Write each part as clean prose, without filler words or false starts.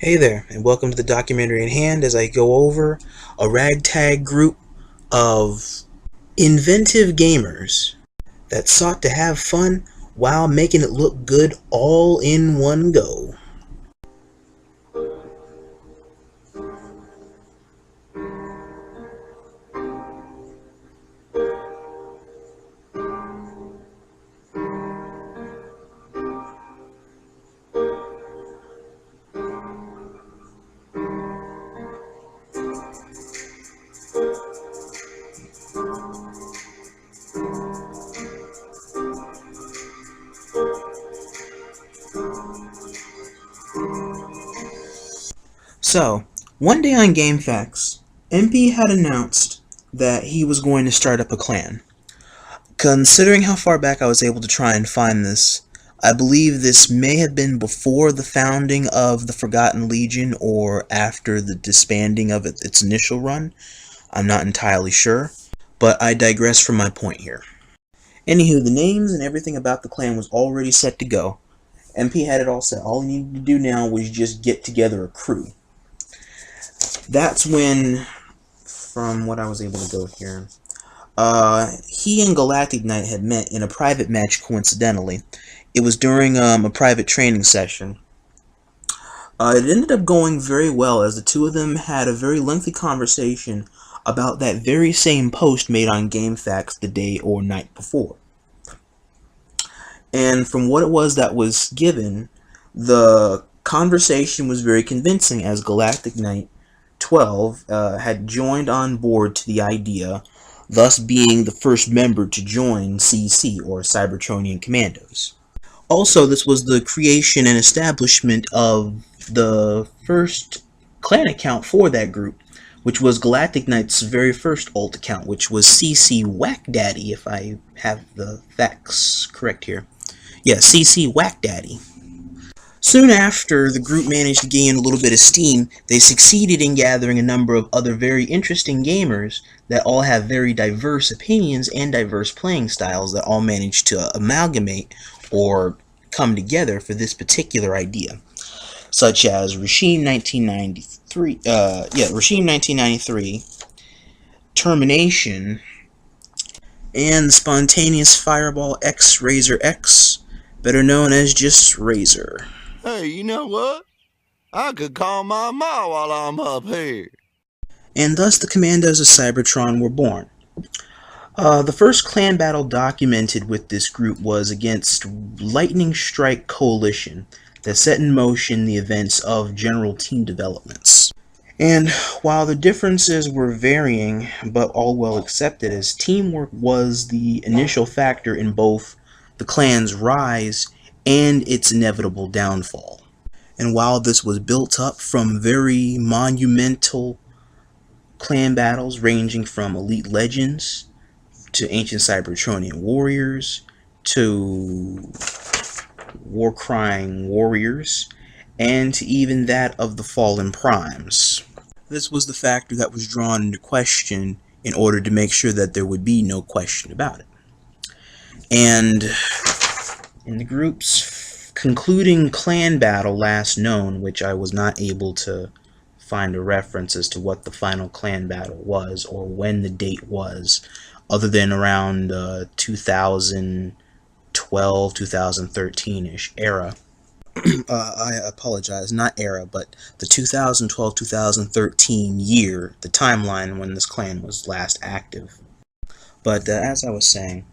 Hey there, and welcome to the documentary in hand as I go over a ragtag group of inventive gamers that sought to have fun while making it look good all in one go. So, one day on GameFAQs, MP had announced that he was going to start up a clan. Considering how far back I was able to try and find this, I believe this may have been before the founding of the Forgotten Legion or after the disbanding of its initial run. I'm not entirely sure, but I digress from my point here. Anywho, the names and everything about the clan was already set to go. MP had it all set. All he needed to do now was just get together a crew. That's when, from what I was able to go here, he and Galactic Knight had met in a private match coincidentally. It was during a private training session. It ended up going very well as the two of them had a very lengthy conversation about that very same post made on GameFAQs the day or night before. And from what it was that was given, the conversation was very convincing as Galactic Knight 12 had joined on board to the idea, thus being the first member to join C.C. or Cybertronian Commandos. Also, this was the creation and establishment of the first clan account for that group, which was Galactic Knight's very first alt account, which was C.C. Whack Daddy, if I have the facts correct here. Yeah, C.C. Whack Daddy. Soon after the group managed to gain a little bit of steam, they succeeded in gathering a number of other very interesting gamers that all have very diverse opinions and diverse playing styles that all managed to amalgamate or come together for this particular idea, such as Regime 1993, Termination, and Spontaneous Fireball X Razor X, better known as just Razor. Hey, you know what? I could call my ma while I'm up here. And thus the Commandos of Cybertron were born. The first clan battle documented with this group was against Lightning Strike Coalition that set in motion the events of general team developments. And while the differences were varying, but all well accepted, as teamwork was the initial factor in both the clan's rise and its inevitable downfall. And while this was built up from very monumental clan battles ranging from elite legends to ancient Cybertronian warriors to war-crying warriors and to even that of the fallen primes, this was the factor that was drawn into question in order to make sure that there would be no question about it. And in the group's concluding clan battle last known, which I was not able to find a reference as to what the final clan battle was or when the date was, other than around 2012, 2013-ish era. I apologize, not era, but the 2012-2013 year, the timeline when this clan was last active. But as I was saying,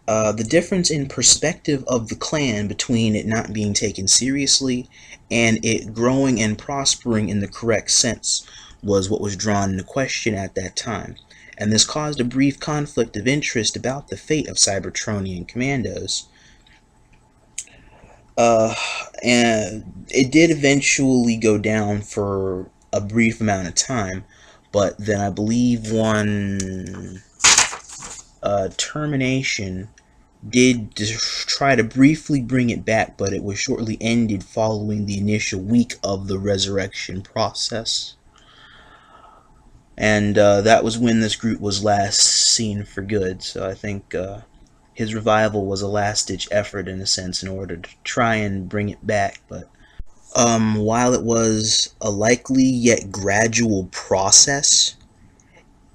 the difference in perspective of the clan between it not being taken seriously and it growing and prospering in the correct sense was what was drawn into question at that time, and this caused a brief conflict of interest about the fate of Cybertronian Commandos. And it did eventually go down for a brief amount of time, but then I believe one Termination did try to briefly bring it back, but it was shortly ended following the initial week of the resurrection process. And that was when this group was last seen for good, so I think his revival was a last-ditch effort in a sense in order to try and bring it back. But While it was a likely yet gradual process,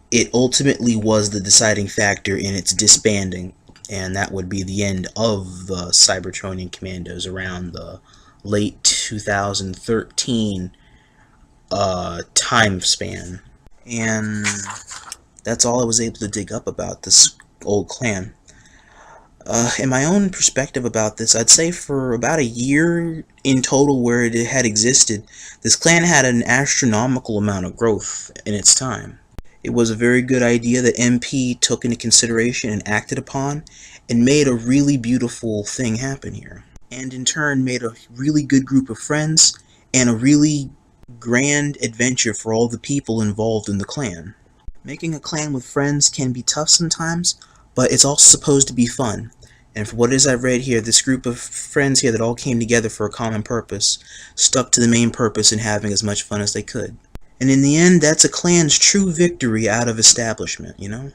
it ultimately was the deciding factor in its disbanding, and that would be the end of the Cybertronian Commandos around the late 2013 time span. And that's all I was able to dig up about this old clan. In my own perspective about this, I'd say for about a year in total where it had existed, this clan had an astronomical amount of growth in its time. It was a very good idea that MP took into consideration and acted upon, and made a really beautiful thing happen here. And in turn made a really good group of friends, and a really grand adventure for all the people involved in the clan. Making a clan with friends can be tough sometimes, but it's also supposed to be fun. And for what it is I've read here, this group of friends here that all came together for a common purpose, stuck to the main purpose in having as much fun as they could. And in the end, that's a clan's true victory out of establishment, you know?